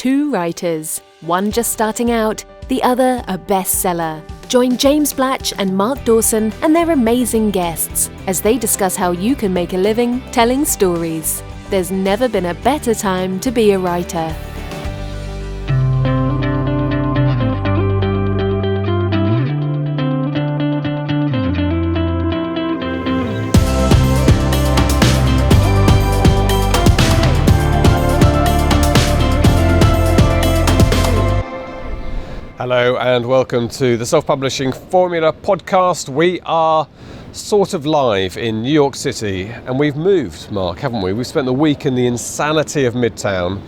two writers, one just starting out, the other a bestseller. Join James Blatch and Mark Dawson and their amazing guests as they discuss how you can make a living telling stories. There's never been a better time to be a writer. Hello and welcome to the Self-Publishing Formula podcast. We are sort of live in New York City and we've moved, Mark, haven't we? We've spent the week in the insanity of Midtown.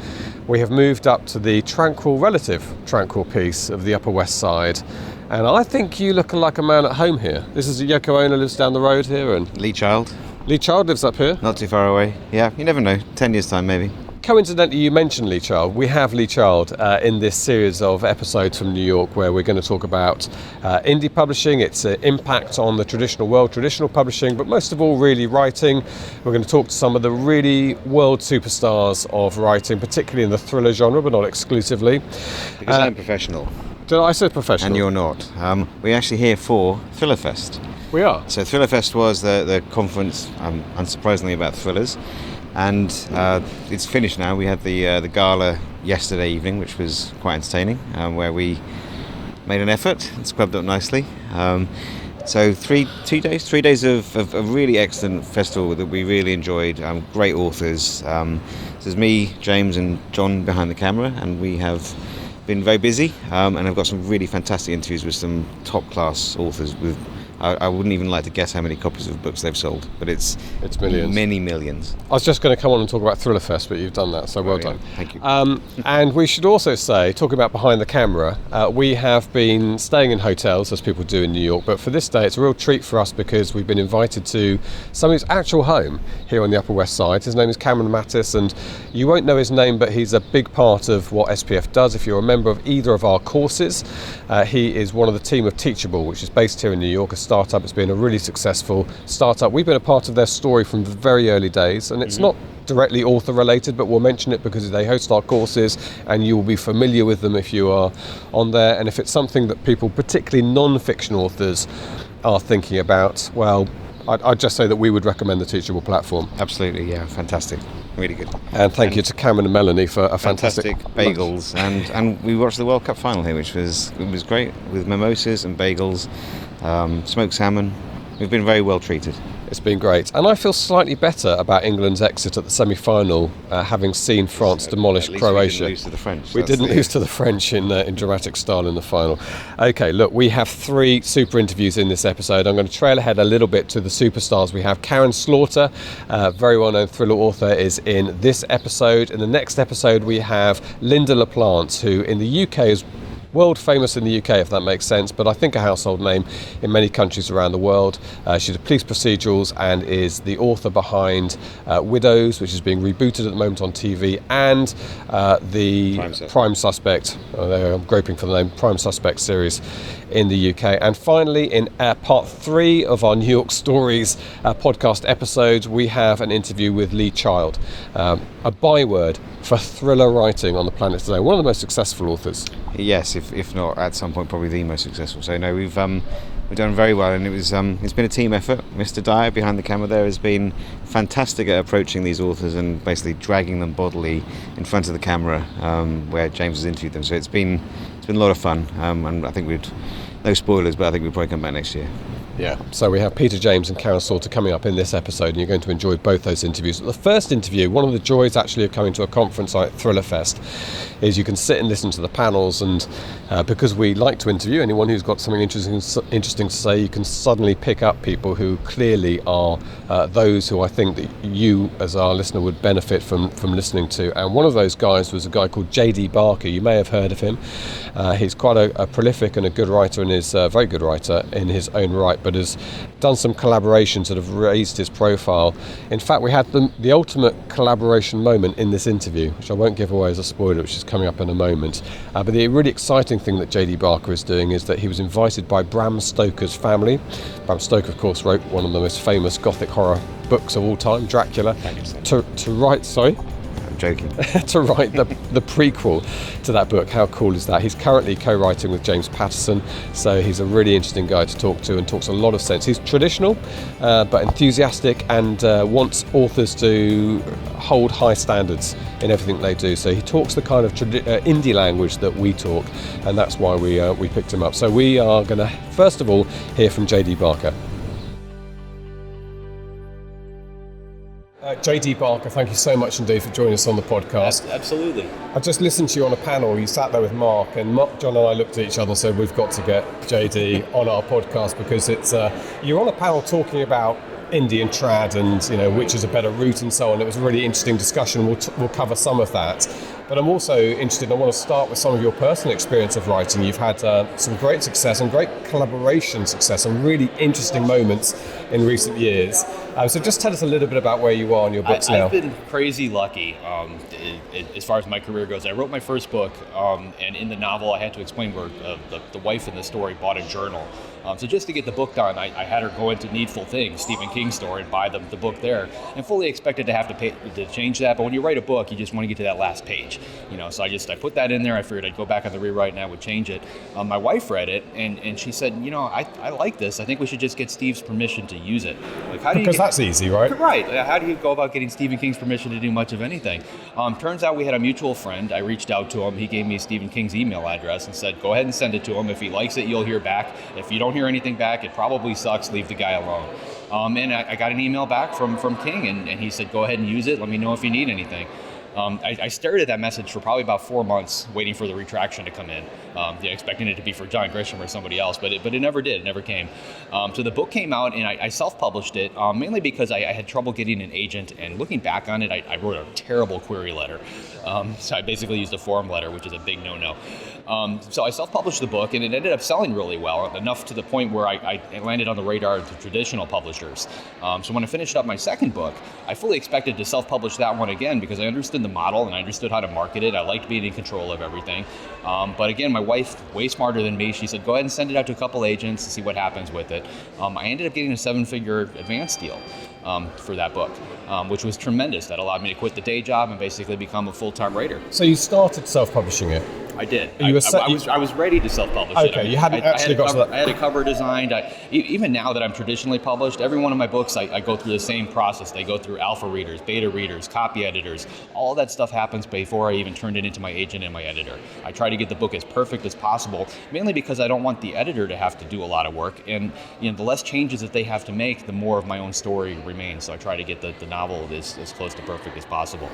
We have moved up to the relative tranquil piece of the Upper West Side. And I think you look like a man at home here. This is Yoko Ono lives down the road here and Lee Child lives up here. Not too far away. Yeah, you never know. 10 years time maybe. Coincidentally, you mentioned Lee Child. We have Lee Child in this series of episodes from New York where we're going to talk about indie publishing, its impact on the traditional world, traditional publishing, but most of all really writing. We're going to talk to some of the really world superstars of writing, particularly in the thriller genre, but not exclusively. Because I'm professional. Did I say professional? And you're not. We're actually here for Thrillerfest. We are. So Thrillerfest was the conference, unsurprisingly, about thrillers. And it's finished now. We had the gala yesterday evening, which was quite entertaining, where we made an effort and scrubbed up nicely. So 3 days of a really excellent festival that we really enjoyed. Great authors. There's me, James, and John behind the camera, and we have been very busy. And I've got some really fantastic interviews with some top-class authors with. I wouldn't even like to guess how many copies of books they've sold, but it's millions. Many millions. I was just going to come on and talk about Thrillerfest, but you've done that, so well done. Thank you. And we should also say, talking about behind the camera, we have been staying in hotels, as people do in New York, but for this day it's a real treat for us because we've been invited to somebody's actual home here on the Upper West Side. His name is Cameron Mattis, and you won't know his name, but he's a big part of what SPF does. If you're a member of either of our courses, he is one of the team of Teachable, which is based here in New York, a startup. It's been a really successful startup. We've been a part of their story from the very early days, and it's not directly author related, but we'll mention it because they host our courses and you will be familiar with them if you are on there. And if it's something that people, particularly non-fiction authors, are thinking about, well, I'd just say that we would recommend the Teachable platform. Absolutely, yeah, fantastic. Really good. And thank you to Cameron and Melanie for a fantastic bagels. And we watched the World Cup final here, which was great, with mimosas and bagels, smoked salmon. We've been very well treated. It's been great. And I feel slightly better about England's exit at the semi-final, having seen France demolish Croatia. We didn't lose to the French. We didn't lose to the French in dramatic style in the final. Okay, look, we have 3 super interviews in this episode. I'm going to trail ahead a little bit to the superstars. We have Karen Slaughter, very well-known thriller author, is in this episode. In the next episode, we have Linda LaPlante, who in the UK is world famous in the UK, if that makes sense, but I think a household name in many countries around the world. She's a police procedurals and is the author behind Widows, which is being rebooted at the moment on TV, and the Prime Suspect, I'm groping for the name, Prime Suspect series in the UK. And finally, in part 3 of our New York Stories podcast episodes, we have an interview with Lee Child, a byword for thriller writing on the planet today, one of the most successful authors. Yes, if not at some point probably the most successful. So no, we've done very well, and it's been a team effort. Mr. Dyer behind the camera there has been fantastic at approaching these authors and basically dragging them bodily in front of the camera where James has interviewed them. So it's been a lot of fun, and I think no spoilers, but I think we'll probably come back next year. Yeah, so we have Peter James and Karen Slaughter coming up in this episode, and you're going to enjoy both those interviews. The first interview, one of the joys actually of coming to a conference like Thrillerfest, is you can sit and listen to the panels, and because we like to interview anyone who's got something interesting to say, you can suddenly pick up people who clearly are those who I think that you as our listener would benefit from listening to. And one of those guys was a guy called J.D. Barker. You may have heard of him. He's quite a prolific and a good writer, and is a very good writer in his own right, but has done some collaborations that have raised his profile. In fact, we had the ultimate collaboration moment in this interview, which I won't give away as a spoiler, which is coming up in a moment. But the really exciting thing that J.D. Barker is doing is that he was invited by Bram Stoker's family. Bram Stoker, of course, wrote one of the most famous Gothic horror books of all time, Dracula, to write. Sorry. joking. to write the prequel to that book. How cool is that? He's currently co-writing with James Patterson, so he's a really interesting guy to talk to and talks a lot of sense. He's traditional but enthusiastic and wants authors to hold high standards in everything they do. So he talks the kind of indie language that we talk, and that's why we picked him up. So we are going to first of all hear from JD Barker. JD Barker, thank you so much indeed for joining us on the podcast. Absolutely. I just listened to you on a panel. You sat there with Mark, and Mark, John and I looked at each other and said, we've got to get JD on our podcast, because it's you're on a panel talking about indie and trad and which is a better route and so on. It was a really interesting discussion. We'll cover some of that. But I'm also interested, I want to start with some of your personal experience of writing. You've had some great success and great collaboration success and really interesting moments in recent years. So just tell us a little bit about where you are in your books now. I've been crazy lucky as far as my career goes. I wrote my first book, and in the novel I had to explain where the wife in the story bought a journal. So just to get the book done, I had her go into Needful Things, Stephen King's store, and buy the book there, and fully expected to have to pay to change that. But when you write a book, you just want to get to that last page. So I put that in there. I figured I'd go back on the rewrite and I would change it. My wife read it and she said, I like this. I think we should just get Steve's permission to use it. Because that's easy, right? Right. How do you go about getting Stephen King's permission to do much of anything? Turns out we had a mutual friend. I reached out to him. He gave me Stephen King's email address and said, go ahead and send it to him. If he likes it, you'll hear back. If you don't hear anything back, it probably sucks. Leave the guy alone. And I got an email back from King, and he said, go ahead and use it. Let me know if you need anything. I stared at that message for probably about 4 months, waiting for the retraction to come in, expecting it to be for John Grisham or somebody else, but it never did. It never came. So the book came out, and I self-published it, mainly because I had trouble getting an agent, and looking back on it, I wrote a terrible query letter. So I basically used a form letter, which is a big no-no. So I self-published the book, and it ended up selling really well, enough to the point where I landed on the radar of the traditional publishers. So when I finished up my second book, I fully expected to self-publish that one again, because I understood the model and I understood how to market it. I liked being in control of everything. But again, my wife, way smarter than me, she said, go ahead and send it out to a couple agents and see what happens with it. I ended up getting a 7-figure advance deal for that book, which was tremendous. That allowed me to quit the day job and basically become a full-time writer. So you started self-publishing it? I did. I was ready to self-publish it. Okay, you hadn't actually got to that. I had a cover designed. Even now that I'm traditionally published, every one of my books, I go through the same process. They go through alpha readers, beta readers, copy editors. All that stuff happens before I even turned it into my agent and my editor. I try to get the book as perfect as possible, mainly because I don't want the editor to have to do a lot of work. And the less changes that they have to make, the more of my own story remains. So I try to get the novel as close to perfect as possible.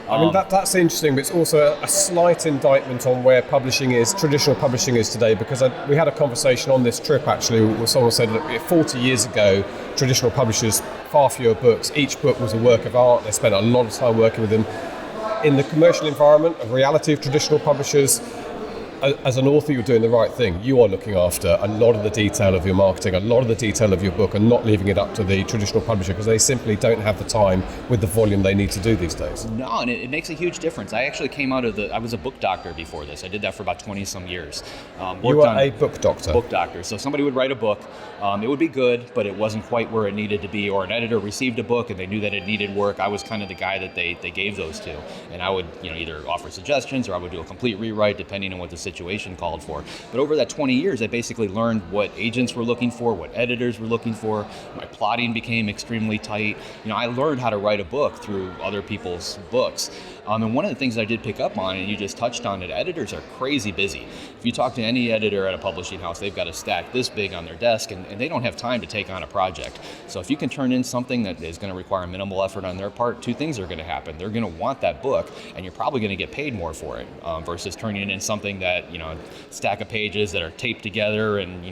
I mean, that's interesting, but it's also a slight indictment on where traditional publishing is today, because we had a conversation on this trip actually where someone said that 40 years ago traditional publishers, far fewer books, each book was a work of art. They spent a lot of time working with them. In the commercial environment, a reality of traditional publishers, as an author, you're doing the right thing. You are looking after a lot of the detail of your marketing, a lot of the detail of your book, and not leaving it up to the traditional publisher, because they simply don't have the time with the volume they need to do these days. No, and it makes a huge difference. I actually came out of I was a book doctor before this. I did that for about 20 some years. You were a book doctor? Book doctor. So somebody would write a book. It would be good, but it wasn't quite where it needed to be, or an editor received a book and they knew that it needed work. I was kind of the guy that they gave those to. And I would either offer suggestions or I would do a complete rewrite depending on what the situation called for. But over that 20 years, I basically learned what agents were looking for, what editors were looking for. My plotting became extremely tight. I learned how to write a book through other people's books. And one of the things I did pick up on, and you just touched on it, editors are crazy busy. If you talk to any editor at a publishing house, they've got a stack this big on their desk, and they don't have time to take on a project. So if you can turn in something that is going to require minimal effort on their part, two things are going to happen. They're going to want that book, and you're probably going to get paid more for it, versus turning in something that, stack of pages that are taped together and,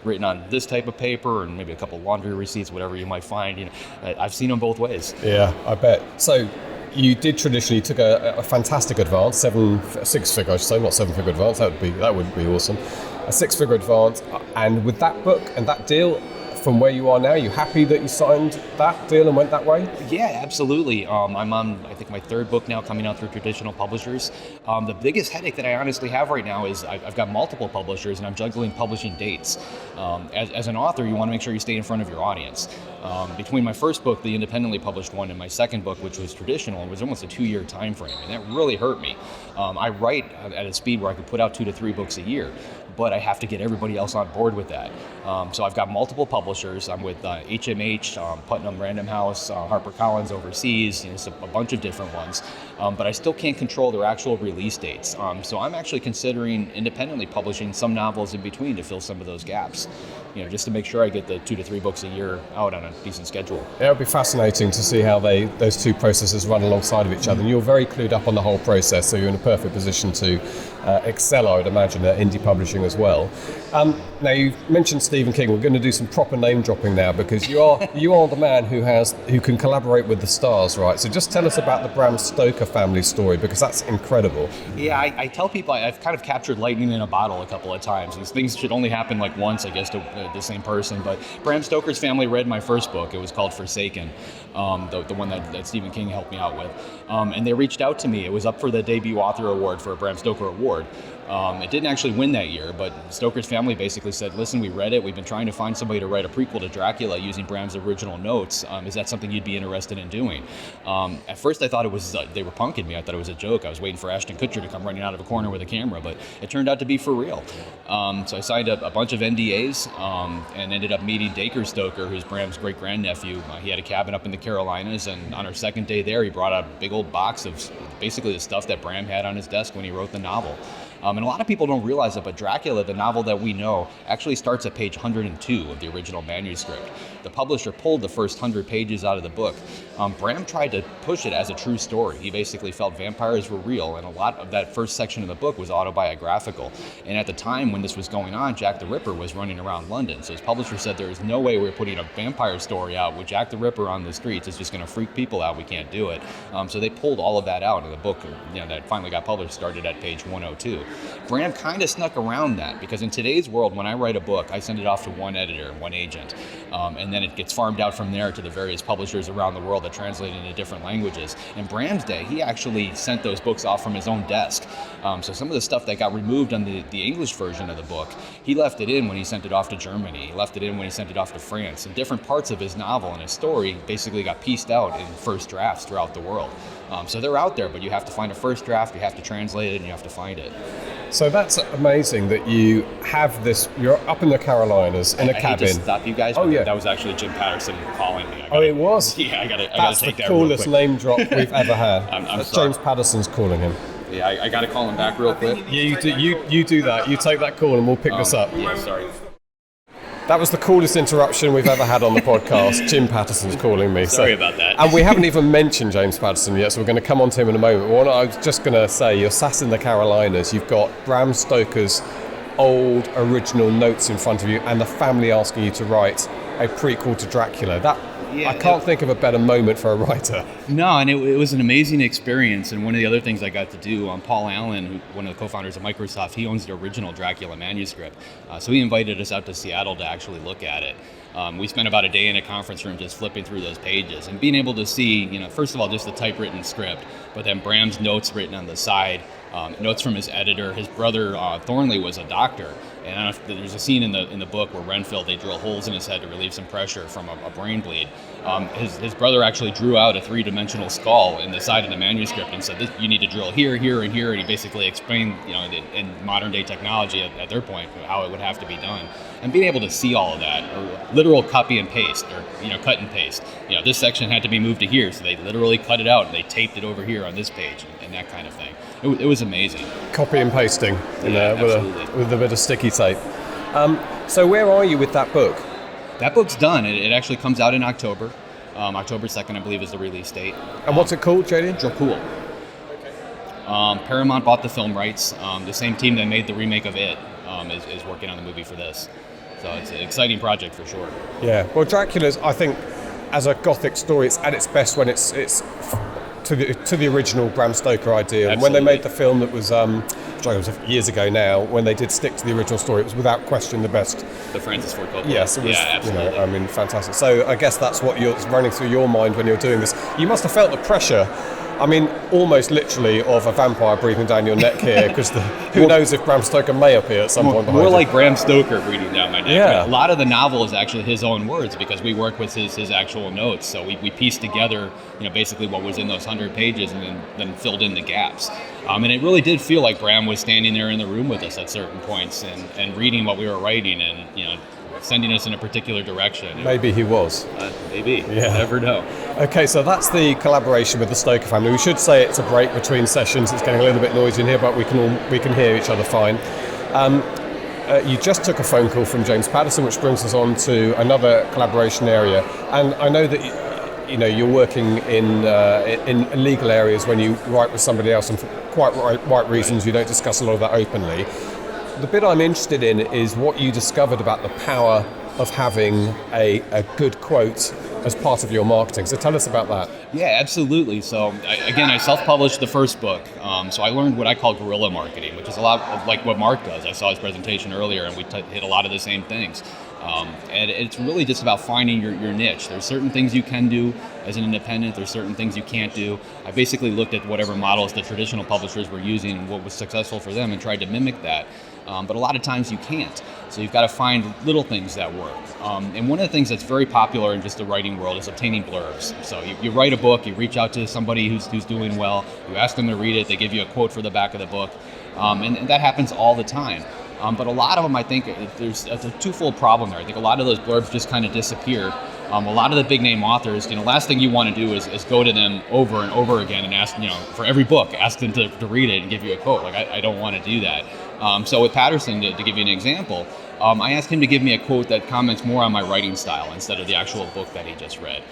written on this type of paper and maybe a couple laundry receipts, whatever you might find. I've seen them both ways. Yeah, I bet. So you did traditionally took a fantastic advance, six-figure, I should say, not 7-figure advance. That would be awesome. A 6-figure advance, and with that book and that deal, from where you are now? Are you happy that you signed that deal and went that way? Yeah, absolutely. I'm on, I think, my third book now coming out through traditional publishers. The biggest headache that I honestly have right now is I've got multiple publishers and I'm juggling publishing dates. As an author, you want to make sure you stay in front of your audience. Between my first book, the independently published one, and my second book, which was traditional, it was almost a 2-year time frame, and that really hurt me. I write at a speed where I could put out 2 to 3 books a year, but I have to get everybody else on board with that. So I've got multiple publishers. I'm with HMH, Putnam Random House, HarperCollins overseas, a bunch of different ones, but I still can't control their actual release dates. So I'm actually considering independently publishing some novels in between to fill some of those gaps, just to make sure I get the 2 to 3 books a year out on a decent schedule. It'll be fascinating to see how those two processes run alongside of each other. And you're very clued up on the whole process, so you're in a perfect position to excel, I would imagine, at indie publishing as well. Now, you mentioned Stephen King. We're going to do some proper name dropping now, because you are the man who can collaborate with the stars, right? So just tell us about the Bram Stoker family story, because that's incredible. Yeah, I tell people I've kind of captured lightning in a bottle a couple of times. These things should only happen like once, I guess, to the same person. But Bram Stoker's family read my first book. It was called Forsaken, the one that Stephen King helped me out with. And they reached out to me. It was up for the debut author award for a Bram Stoker award. It didn't actually win that year, but Stoker's family basically said, listen, we read it. We've been trying to find somebody to write a prequel to Dracula using Bram's original notes. Is that something you'd be interested in doing? At first I thought it was, they were punking me. I thought it was a joke. I was waiting for Ashton Kutcher to come running out of a corner with a camera, but it turned out to be for real. So I signed a bunch of NDAs and ended up meeting Dacre Stoker, who's Bram's great-grandnephew. He had a cabin up in the Carolinas, and on our second day there, he brought out a big old box of basically the stuff that Bram had on his desk when he wrote the novel. And a lot of people don't realize it, but Dracula, the novel that we know, actually starts at page 102 of the original manuscript. The publisher pulled the first 100 pages out of the book. Bram tried to push it as a true story. He basically felt vampires were real, and a lot of that first section of the book was autobiographical. And at the time when this was going on, Jack the Ripper was running around London. So his publisher said, there is no way we're putting a vampire story out with Jack the Ripper on the streets. It's just going to freak people out. We can't do it. So they pulled all of that out, and the book that finally got published started at page 102. Bram kind of snuck around that, because in today's world, when I write a book, I send it off to one editor, one agent, and then it gets farmed out from there to the various publishers around the world that translate into different languages. In Bram's day, he actually sent those books off from his own desk. So some of the stuff that got removed on the English version of the book, he left it in when he sent it off to Germany. He left it in when he sent it off to France. And different parts of his novel and his story basically got pieced out in first drafts throughout the world. So they're out there, but you have to find a first draft, you have to translate it, and you have to find it. So that's amazing that you have this, you're up in the Carolinas in a cabin. I hate to stop you guys, but that was actually Jim Patterson calling me. It was? Yeah, I gotta take that real quick. That's the coolest name drop we've ever had. I'm sorry. James Patterson's calling him. Yeah, I gotta call him back real quick. Yeah, you do that. You take that call and we'll pick this up. Yeah, sorry. That was the coolest interruption we've ever had on the podcast. Jim Patterson's calling me. Sorry about that. And we haven't even mentioned James Patterson yet, so we're going to come on to him in a moment. What I was just going to say, you're sat in the Carolinas, you've got Bram Stoker's old original notes in front of you, and the family asking you to write a prequel to Dracula. I can't think of a better moment for a writer. No, and it was an amazing experience. And one of the other things I got to do, Paul Allen, one of the co-founders of Microsoft, he owns the original Dracula manuscript. So he invited us out to Seattle to actually look at it. We spent about a day in a conference room just flipping through those pages and being able to see, first of all, just the typewritten script, but then Bram's notes written on the side, notes from his editor. His brother Thornley was a doctor, and I don't know if there's a scene in the book where Renfield, they drill holes in his head to relieve some pressure from a brain bleed. His brother actually drew out a three-dimensional skull in the side of the manuscript and said, you need to drill here, here, and here, and he basically explained, in modern-day technology at their point, how it would have to be done. And being able to see all of that, or literal copy and paste, or cut and paste. this section had to be moved to here, so they literally cut it out and they taped it over here on this page and that kind of thing. It was amazing. Copy and pasting with a bit of sticky tape. So where are you with that book? That book's done. It actually comes out in October. October 2nd, I believe, is the release date. And what's it called, JD? Dracula. Paramount bought the film rights. The same team that made the remake of It is working on the movie for this. So it's an exciting project for sure. Yeah. Well, Dracula's, I think, as a Gothic story, it's at its best when it's to the original Bram Stoker idea. And when they made the film that was years ago now, when they did stick to the original story, it was without question the best. The Francis Ford Coppola. Yes, it was. Yeah, absolutely. I mean, fantastic. So I guess that's what you're running through your mind when you're doing this. You must have felt the pressure. I mean, almost literally of a vampire breathing down your neck here, because who knows if Bram Stoker may appear at some point behind More you. like Bram Stoker breathing down my neck. Yeah. I mean, a lot of the novel is actually his own words, because we work with his actual notes. So we pieced together, basically what was in those 100 pages, and then filled in the gaps. And it really did feel like Bram was standing there in the room with us at certain points and reading what we were writing, and sending us in a particular direction. Maybe he was. Maybe. Yeah. You never know. Okay, so that's the collaboration with the Stoker family. We should say it's a break between sessions. It's getting a little bit noisy in here, but we can hear each other fine. You just took a phone call from James Patterson, which brings us on to another collaboration area. And I know that you're working in legal areas when you write with somebody else, and for quite right reasons you don't discuss a lot of that openly. The bit I'm interested in is what you discovered about the power of having a good quote as part of your marketing. So tell us about that. Yeah, absolutely. So I self-published the first book. So I learned what I call guerrilla marketing, which is a lot of like what Mark does. I saw his presentation earlier, and we hit a lot of the same things. And it's really just about finding your niche. There's certain things you can do as an independent. There's certain things you can't do. I basically looked at whatever models the traditional publishers were using and what was successful for them and tried to mimic that. But a lot of times you can't. So you've got to find little things that work. And one of the things that's very popular in just the writing world is obtaining blurbs. So you write a book, you reach out to somebody who's doing well, you ask them to read it, they give you a quote for the back of the book. And that happens all the time. But a lot of them, I think, there's a twofold problem there. I think a lot of those blurbs just kind of disappear. A lot of the big name authors, last thing you want to do is go to them over and over again and ask, for every book, ask them to read it and give you a quote. Like, I don't want to do that. So with Patterson, to give you an example, I asked him to give me a quote that comments more on my writing style instead of the actual book that he just read.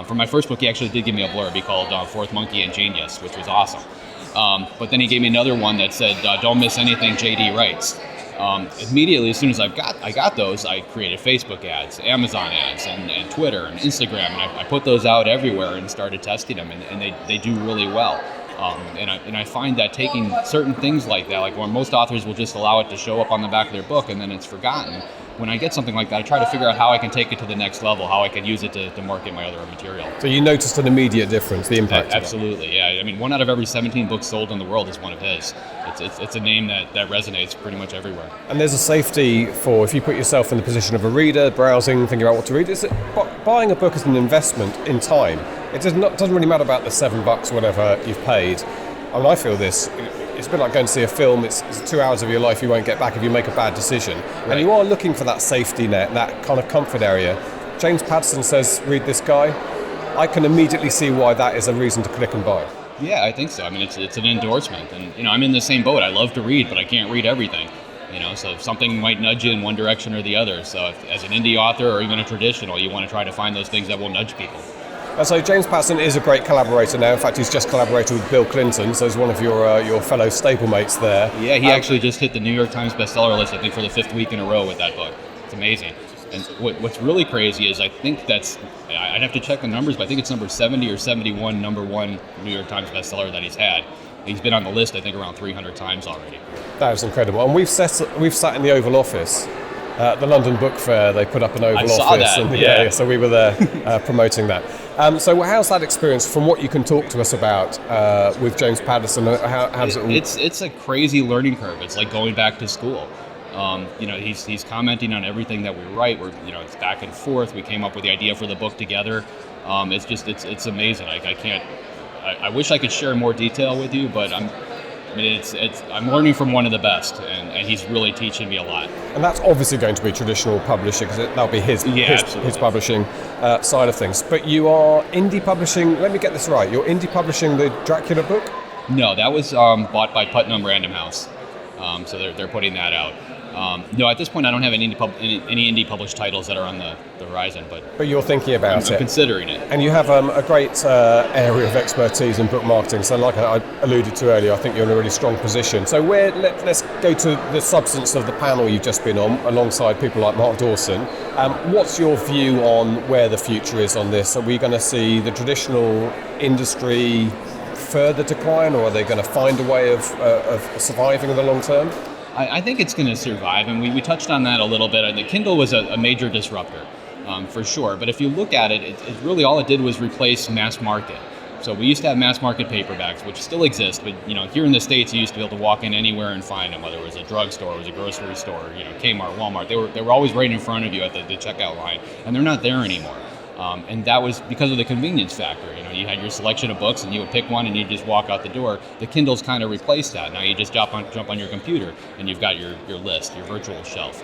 For my first book, he actually did give me a blurb. He called Fourth Monkey and Genius, which was awesome. But then he gave me another one that said, don't miss anything JD writes. Immediately, as soon as I got those, I created Facebook ads, Amazon ads, and Twitter and Instagram, and I put those out everywhere and started testing them, and they do really well. And I find that taking certain things like that, like where most authors will just allow it to show up on the back of their book and then it's forgotten. When I get something like that, I try to figure out how I can take it to the next level, how I can use it to market my other material. So you noticed an immediate difference, the impact. Absolutely, yeah. I mean, 1 out of every 17 books sold in the world is one of his. It's a name that resonates pretty much everywhere. And there's a safety for, if you put yourself in the position of a reader, browsing, thinking about what to read, is it buying a book is an investment in time. It doesn't really matter about the $7, whatever you've paid. I mean, I feel this. It's a bit like going to see a film. It's 2 hours of your life you won't get back if you make a bad decision. Right. And you are looking for that safety net, that kind of comfort area. James Patterson says, read this guy. I can immediately see why that is a reason to click and buy. Yeah, I think so. I mean, it's an endorsement. And, I'm in the same boat. I love to read, but I can't read everything. So something might nudge you in one direction or the other. So if, as an indie author or even a traditional, you want to try to find those things that will nudge people. So James Patterson is a great collaborator now. In fact, he's just collaborated with Bill Clinton, so he's one of your fellow stablemates there. Yeah, he actually just hit the New York Times bestseller list, I think, for the 5th week in a row with that book. It's amazing. And what's really crazy is I think I'd have to check the numbers, but I think it's number 70 or 71, number 1 New York Times bestseller that he's had. He's been on the list, I think, around 300 times already. That is incredible. And we've sat in the Oval Office. The London Book Fair, they put up an Oval Office. I saw that, and, yeah. So we were there promoting that. So how's that experience, from what you can talk to us about with James Patterson? How does it all... It's a crazy learning curve. It's like going back to school. He's commenting on everything that we write. It's back and forth. We came up with the idea for the book together. It's amazing. I wish I could share more detail with you, but I'm learning from one of the best, and he's really teaching me a lot. And that's obviously going to be traditional publishing, because that'll be his publishing side of things. But you are indie publishing. Let me get this right. You're indie publishing the Dracula book? No, that was bought by Putnam Random House. So they're putting that out. No, at this point I don't have any indie published titles that are on the horizon, but you're thinking about it. I'm considering it. And you have a great area of expertise in book marketing. So like I alluded to earlier, I think you're in a really strong position. So let's go to the substance of the panel you've just been on, alongside people like Mark Dawson. What's your view on where the future is on this? Are we going to see the traditional industry further decline, or are they going to find a way of surviving in the long term? I think it's going to survive, and we touched on that a little bit. The Kindle was a major disruptor, for sure. But if you look at it, it really all it did was replace mass market. So we used to have mass market paperbacks, which still exist, but here in the States, you used to be able to walk in anywhere and find them, whether it was a drugstore, it was a grocery store, Kmart, Walmart. They were always right in front of you at the checkout line, and they're not there anymore. And that was because of the convenience factor. You had your selection of books, and you would pick one, and you just walk out the door. The Kindle's kind of replaced that. Now you just jump on your computer, and you've got your list, your virtual shelf.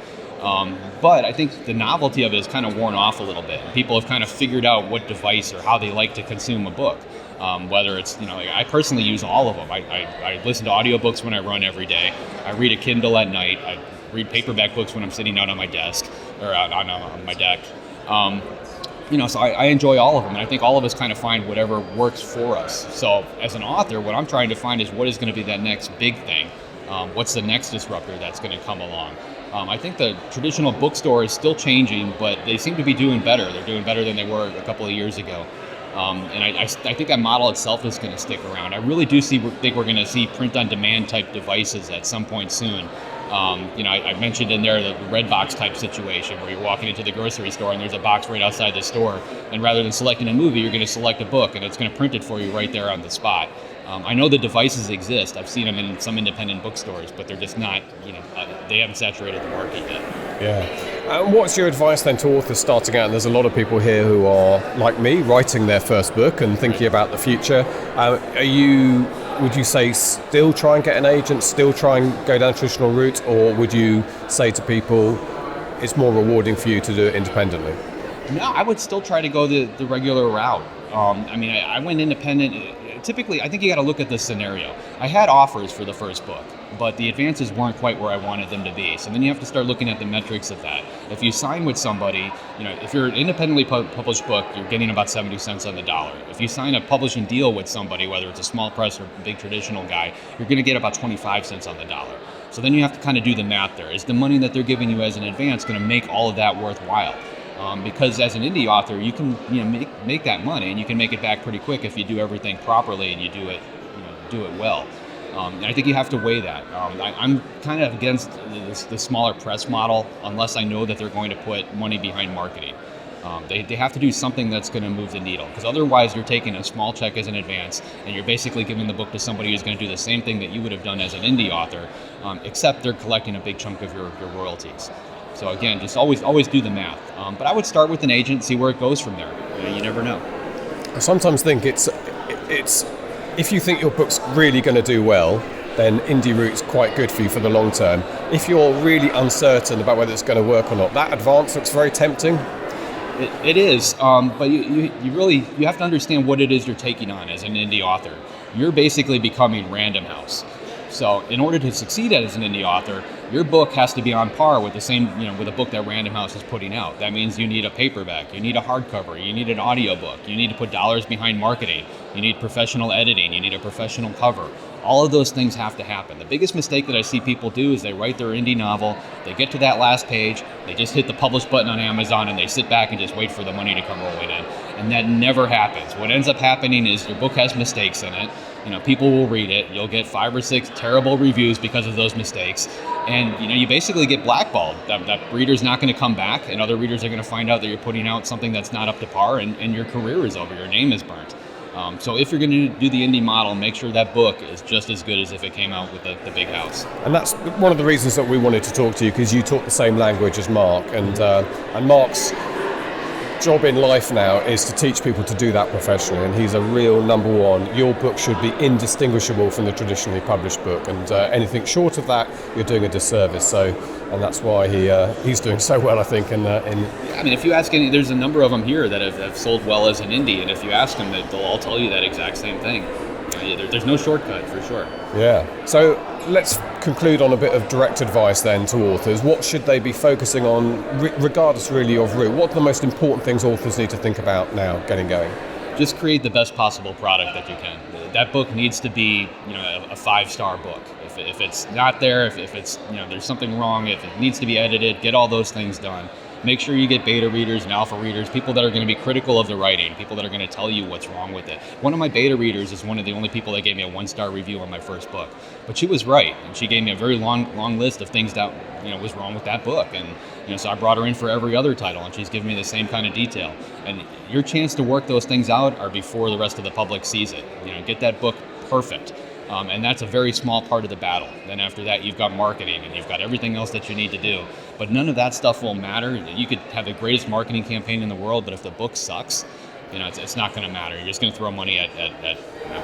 But I think the novelty of it is kind of worn off a little bit. People have kind of figured out what device or how they like to consume a book. Whether it's, I personally use all of them. I listen to audiobooks when I run every day. I read a Kindle at night. I read paperback books when I'm sitting out on my desk or on my deck. So I enjoy all of them, and I think all of us kind of find whatever works for us. So as an author, what I'm trying to find is what is going to be that next big thing. What's the next disruptor that's going to come along? I think the traditional bookstore is still changing, but they seem to be doing better. They're doing better than they were a couple of years ago. And I think that model itself is going to stick around. I really do think we're going to see print-on-demand type devices at some point soon. I mentioned in there the red box type situation where you're walking into the grocery store and there's a box right outside the store, and rather than selecting a movie, you're going to select a book, and it's going to print it for you right there on the spot. I know the devices exist. I've seen them in some independent bookstores, but they're just not, they haven't saturated the market yet. Yeah. What's your advice then to authors starting out? And there's a lot of people here who are, like me, writing their first book and thinking about the future. Would you say still try and get an agent, still try and go down a traditional route, or would you say to people it's more rewarding for you to do it independently? No, I would still try to go the regular route. I went independent. Typically, I think you got to look at the scenario. I had offers for the first book, but the advances weren't quite where I wanted them to be. So then you have to start looking at the metrics of that. If you sign with somebody, if you're an independently published book, you're getting about 70 cents on the dollar. If you sign a publishing deal with somebody, whether it's a small press or a big traditional guy, you're going to get about 25 cents on the dollar. So then you have to kind of do the math there. Is the money that they're giving you as an advance going to make all of that worthwhile? Because as an indie author, you can make that money, and you can make it back pretty quick if you do everything properly and you do it well. And I think you have to weigh that. I'm kind of against the smaller press model unless I know that they're going to put money behind marketing. They have to do something that's going to move the needle, because otherwise you're taking a small check as an advance and you're basically giving the book to somebody who's going to do the same thing that you would have done as an indie author, except they're collecting a big chunk of your royalties. So again, just always do the math. But I would start with an agent, see where it goes from there. You never know. I sometimes think it's if you think your book's really going to do well, then indie route's quite good for you for the long term. If you're really uncertain about whether it's going to work or not, that advance looks very tempting. It is, but you have to understand what it is you're taking on as an indie author. You're basically becoming Random House. So in order to succeed as an indie author, your book has to be on par with the same, with a book that Random House is putting out. That means you need a paperback, you need a hardcover, you need an audiobook, you need to put dollars behind marketing, you need professional editing, you need a professional cover. All of those things have to happen. The biggest mistake that I see people do is they write their indie novel, they get to that last page, they just hit the publish button on Amazon, and they sit back and just wait for the money to come rolling in. And that never happens. What ends up happening is your book has mistakes in it. People will read it. You'll get 5 or 6 terrible reviews because of those mistakes. And, you basically get blackballed. That reader's not going to come back, and other readers are going to find out that you're putting out something that's not up to par, and your career is over. Your name is burnt. So if you're going to do the indie model, make sure that book is just as good as if it came out with the big house. And that's one of the reasons that we wanted to talk to you, because you talk the same language as Mark, and Mark's job in life now is to teach people to do that professionally, and he's a real number one. Your book should be indistinguishable from the traditionally published book, and anything short of that, you're doing a disservice. And that's why he's doing so well, I think. If you ask any, there's a number of them here that have sold well as an indie, and if you ask them, they'll all tell you that exact same thing. There's no shortcut, for sure. Yeah. So let's conclude on a bit of direct advice then to authors. What should they be focusing on, regardless really of route? What are the most important things authors need to think about now getting going? Just create the best possible product that you can. That book needs to be, a 5-star book. If it's not there, if it's, there's something wrong, if it needs to be edited, get all those things done. make sure you get beta readers and alpha readers, people that are going to be critical of the writing, people that are going to tell you what's wrong with it. One of my beta readers is one of the only people that gave me a 1-star review on my first book, but she was right, and she gave me a very long list of things that was wrong with that book, and so I brought her in for every other title, and she's giving me the same kind of detail. And your chance to work those things out are before the rest of the public sees it. Get that book perfect. And that's a very small part of the battle. Then after that, you've got marketing and you've got everything else that you need to do. But none of that stuff will matter. You could have the greatest marketing campaign in the world, but if the book sucks, it's not going to matter. You're just going to throw money at that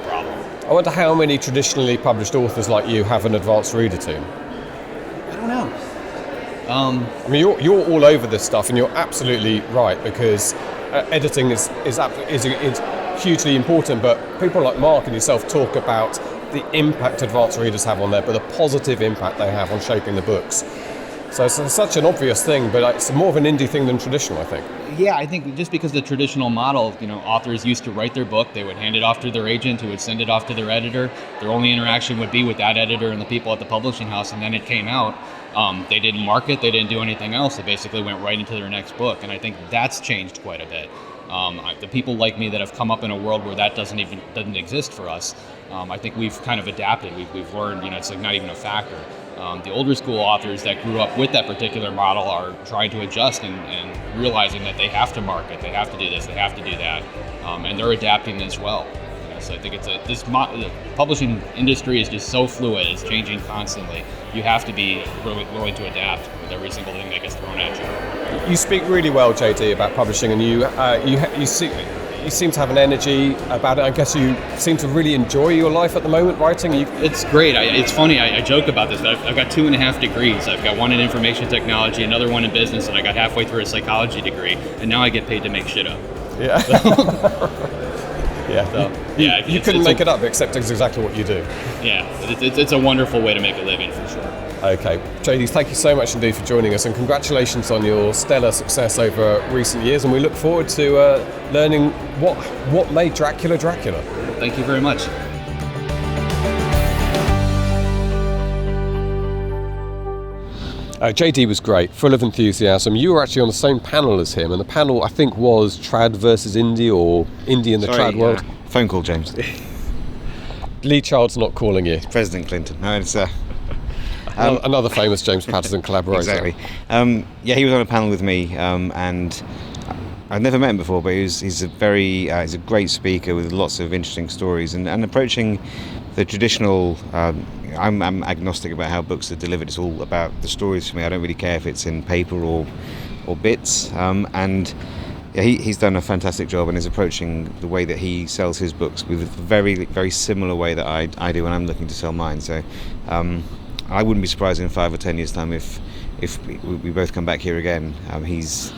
problem. I wonder how many traditionally published authors like you have an advanced reader team? I don't know. I mean, you're all over this stuff, and you're absolutely right, because editing is hugely important. But people like Mark and yourself talk about the impact advanced readers have on there, but the positive impact they have on shaping the books. So it's such an obvious thing, but it's more of an indie thing than traditional, I think. Yeah, I think just because the traditional model, authors used to write their book, they would hand it off to their agent, who would send it off to their editor. Their only interaction would be with that editor and the people at the publishing house, and then it came out. They didn't market, they didn't do anything else. They basically went right into their next book, and I think that's changed quite a bit. The people like me that have come up in a world where that doesn't exist for us, I think we've kind of adapted. We've learned, it's like not even a factor. The older school authors that grew up with that particular model are trying to adjust and realizing that they have to market, they have to do this, they have to do that, and they're adapting as well. So I think the publishing industry is just so fluid; it's changing constantly. You have to be willing to adapt with every single thing that gets thrown at you. You speak really well, JD, about publishing, and you seem to have an energy about it. I guess you seem to really enjoy your life at the moment, writing. It's great. It's funny. I joke about this, but I've got 2.5 degrees. I've got one in information technology, another one in business, and I got halfway through a psychology degree, and now I get paid to make shit up. Yeah. Yeah. So, you couldn't make it up, except it's exactly what you do. Yeah, it's a wonderful way to make a living, for sure. Okay. JD, thank you so much indeed for joining us, and congratulations on your stellar success over recent years, and we look forward to learning what made Dracula Dracula. Thank you very much. JD was great, full of enthusiasm. You were actually on the same panel as him, and the panel, I think, was Trad versus Indie, or Indie in the Trad world. Phone call, James. Lee Child's not calling you. President Clinton. No, it's another famous James Patterson collaborator. Exactly. He was on a panel with me, and I'd never met him before, but he's a great speaker with lots of interesting stories, and approaching the traditional. I'm agnostic about how books are delivered. It's all about the stories for me. I don't really care if it's in paper or bits. He's done a fantastic job and is approaching the way that he sells his books with a very, very similar way that I do when I'm looking to sell mine. So I wouldn't be surprised in 5 or 10 years' time if we both come back here again. He's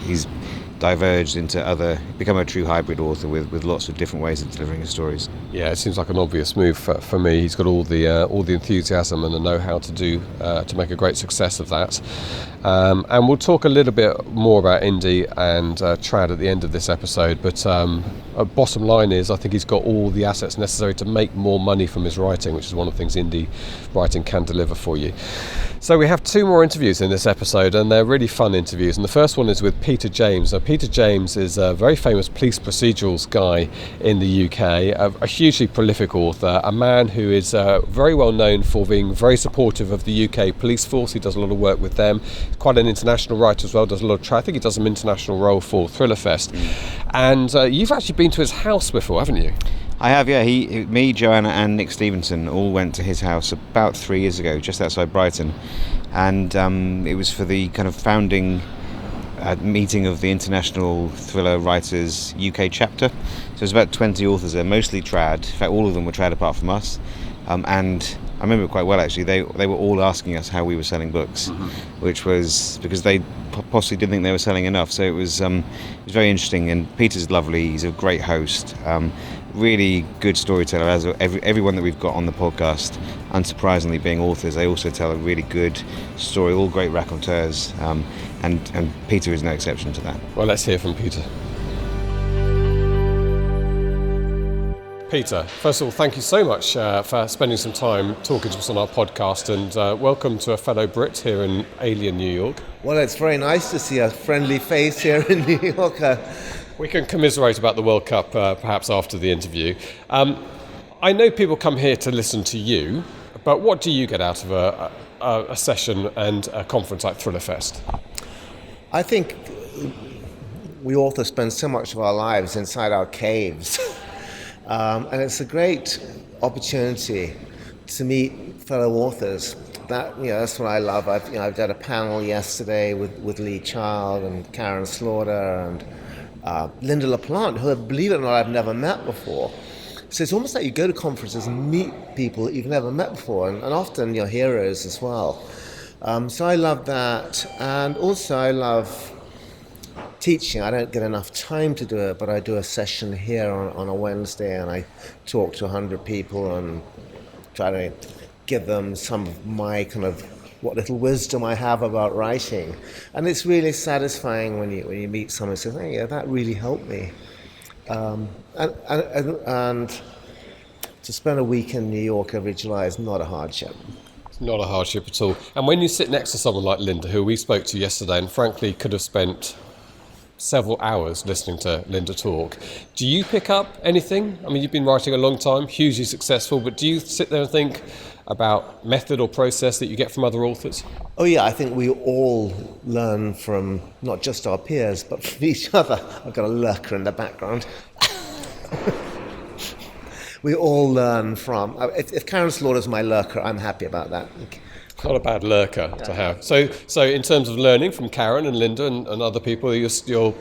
diverged into become a true hybrid author with lots of different ways of delivering his stories. Yeah, it seems like an obvious move for me. He's got all the enthusiasm and the know-how to make a great success of that. And we'll talk a little bit more about Indie and Trad at the end of this episode, but bottom line is I think he's got all the assets necessary to make more money from his writing, which is one of the things indie writing can deliver for you. So we have 2 more interviews in this episode, and they're really fun interviews, and the first one is with Peter James. Now, Peter James is a very famous police procedurals guy in the UK, a hugely prolific author, a man who is very well known for being very supportive of the UK police force. He does a lot of work with them. He's quite an international writer as well, does a lot of I think he does some international role for Thrillerfest. And you've actually been to his house before, haven't you? I have, yeah. Me, Joanna and Nick Stevenson all went to his house about 3 years ago, just outside Brighton. And it was for the kind of founding meeting of the International Thriller Writers UK chapter. So there's about 20 authors there, mostly trad. In fact, all of them were trad apart from us. And I remember it quite well, actually. They were all asking us how we were selling books, which was because they possibly didn't think they were selling enough. So it was very interesting. And Peter's lovely. He's a great host. Really good storyteller, as everyone that we've got on the podcast, unsurprisingly being authors, they also tell a really good story, all great raconteurs, and Peter is no exception to that. Well, let's hear from Peter. Peter, first of all, thank you so much for spending some time talking to us on our podcast, and welcome to a fellow Brit here in alien New York. Well, it's very nice to see a friendly face here in New York. We can commiserate about the World Cup perhaps after the interview. I know people come here to listen to you, but what do you get out of a session and a conference like Thrillerfest? I think we authors spend so much of our lives inside our caves. And it's a great opportunity to meet fellow authors. That's what I love. I've done a panel yesterday with Lee Child and Karen Slaughter and Linda LaPlante, who, believe it or not, I've never met before. So it's almost like you go to conferences and meet people that you've never met before, and often your heroes as well. So I love that, and also I love teaching. I don't get enough time to do it, but I do a session here on a Wednesday, and I talk to 100 people and try to give them some of my kind of what little wisdom I have about writing. And it's really satisfying when you meet someone and say, "Oh, yeah, that really helped me." And to spend a week in New York every July is not a hardship. It's not a hardship at all. And when you sit next to someone like Linda, who we spoke to yesterday, and frankly could have spent several hours listening to Linda talk, do you pick up anything? I mean, you've been writing a long time, hugely successful, but do you sit there and think about method or process that you get from other authors? Oh yeah, I think we all learn from not just our peers, but from each other. I've got a lurker in the background. We all learn from. If Karen Slaughter's my lurker, I'm happy about that. Not a bad lurker to have. So in terms of learning from Karen and Linda and other people, you're still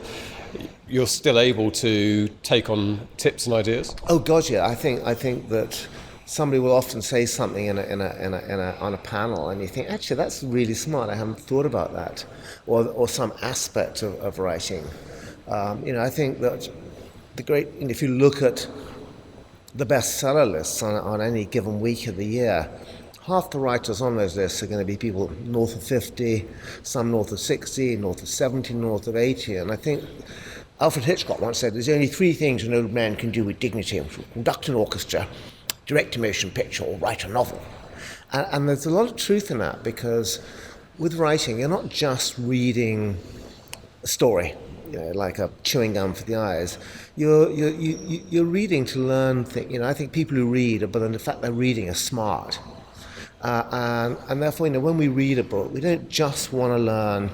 able to take on tips and ideas? Oh God, yeah. I think that somebody will often say something on a panel, and you think, actually, that's really smart. I haven't thought about that, or some aspect of writing. I think that if you look at the bestseller lists on any given week of the year, half the writers on those lists are going to be people north of 50, some north of 60, north of 70, north of 80. And I think Alfred Hitchcock once said, there's only 3 things an old man can do with dignity: conduct an orchestra, direct a motion picture, or write a novel. And there's a lot of truth in that, because with writing, you're not just reading a story, like a chewing gum for the eyes. You're reading to learn things. I think people who read, but in the fact they're reading, are smart. And therefore, when we read a book, we don't just want to learn.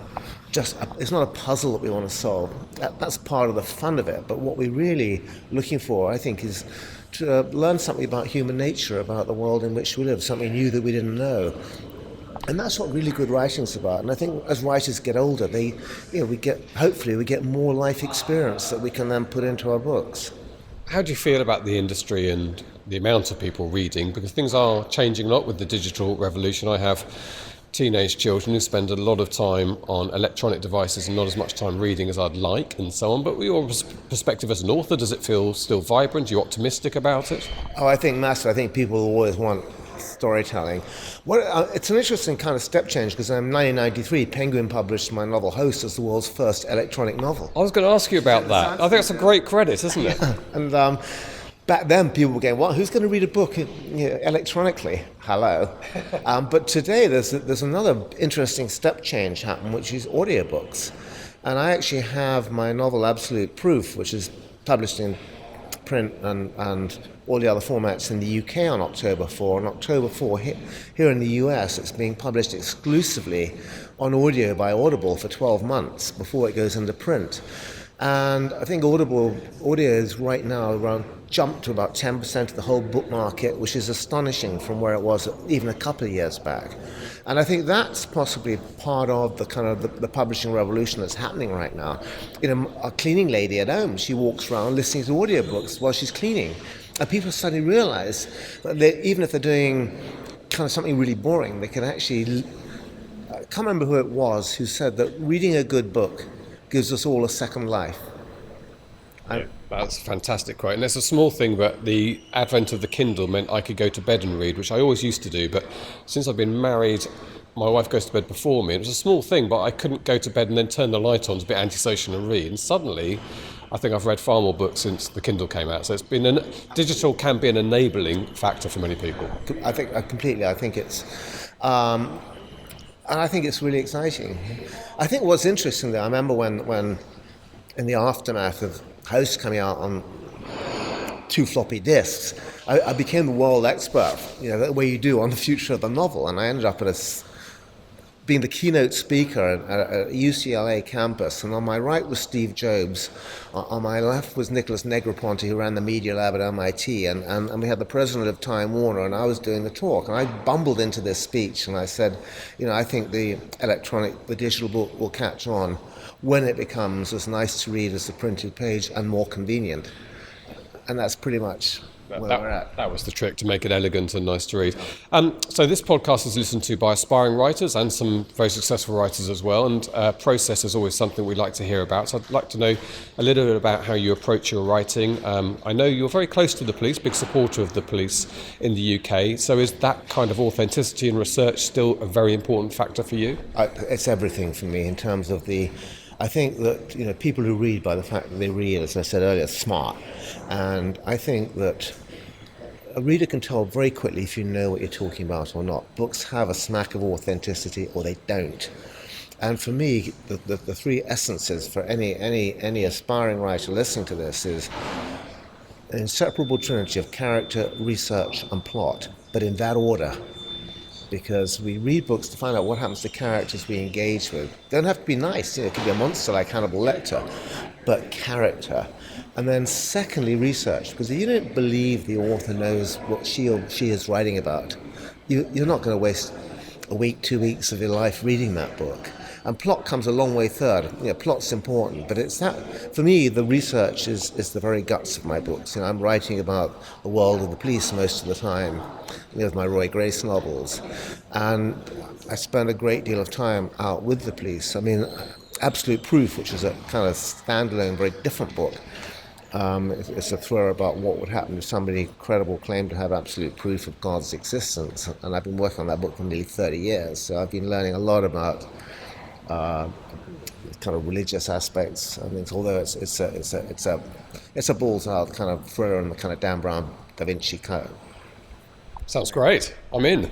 It's not a puzzle that we want to solve. That's part of the fun of it. But what we're really looking for, I think, is to learn something about human nature, about the world in which we live, something new that we didn't know. And that's what really good writing's about. And I think as writers get older, hopefully we get more life experience that we can then put into our books. How do you feel about the industry and the amount of people reading? Because things are changing a lot with the digital revolution. I have teenage children who spend a lot of time on electronic devices and not as much time reading as I'd like, and so on. But your perspective as an author, does it feel still vibrant? Are you optimistic about it? Oh, I think massive. I think people always want storytelling. It's an interesting kind of step change, because in 1993, Penguin published my novel Host as the world's first electronic novel. I was going to ask you about that. I think that's a great credit, isn't it? And back then, people were going, "What? Who's going to read a book electronically?" Hello. But today, there's another interesting step change happen, which is audiobooks. And I actually have my novel Absolute Proof, which is published in print and all the other formats in the UK on October 4. On October 4, here in the US, it's being published exclusively on audio by Audible for 12 months before it goes into print. And I think audio is right now jumped to about 10% of the whole book market, which is astonishing from where it was even a couple of years back. And I think that's possibly part of the kind of the publishing revolution that's happening right now. A cleaning lady at home, she walks around listening to audiobooks while she's cleaning. And people suddenly realize that even if they're doing kind of something really boring, they can actually... I can't remember who it was who said that reading a good book gives us all a second life. Yeah, that's a fantastic quote. And it's a small thing, but the advent of the Kindle meant I could go to bed and read, which I always used to do. But since I've been married, my wife goes to bed before me. It was a small thing, but I couldn't go to bed and then turn the light on to be antisocial and read. And suddenly, I think I've read far more books since the Kindle came out. So digital can be an enabling factor for many people. I think completely. I think it's, and I think it's really exciting. I think what's interesting though, I remember when in the aftermath of Host coming out on 2 floppy disks, I became the world expert, the way you do, on the future of the novel, and I ended up being the keynote speaker at UCLA campus, and on my right was Steve Jobs, on my left was Nicholas Negroponte, who ran the media lab at MIT, and we had the president of Time Warner, and I was doing the talk, and I bumbled into this speech, and I said, I think the digital book will catch on when it becomes as nice to read as the printed page and more convenient. And that's pretty much where we're at. That was the trick, to make it elegant and nice to read. So this podcast is listened to by aspiring writers and some very successful writers as well, and process is always something we like to hear about. So I'd like to know a little bit about how you approach your writing. I know you're very close to the police, big supporter of the police in the UK, so is that kind of authenticity and research still a very important factor for you? It's everything for me in terms of I think that people who read, by the fact that they read, as I said earlier, smart. And I think that a reader can tell very quickly if you know what you're talking about or not. Books have a smack of authenticity or they don't. And for me, the 3 essences for any aspiring writer listening to this is an inseparable trinity of character, research, and plot, but in that order. Because we read books to find out what happens to characters we engage with. They don't have to be nice, it could be a monster like Hannibal Lecter, but character. And then secondly, research, because if you don't believe the author knows what she is writing about, you're not going to waste a week, 2 weeks of your life reading that book. And plot comes a long way third. Plot's important, but it's that, for me, the research is the very guts of my books. I'm writing about the world of the police most of the time, with my Roy Grace novels. And I spend a great deal of time out with the police. Absolute Proof, which is a kind of standalone, very different book. It's a thriller about what would happen if somebody credible claimed to have absolute proof of God's existence. And I've been working on that book for nearly 30 years, so I've been learning a lot about kind of religious aspects. Although it's a balls out kind of thriller in the kind of Dan Brown, Da Vinci kind of. Sounds great. I'm in.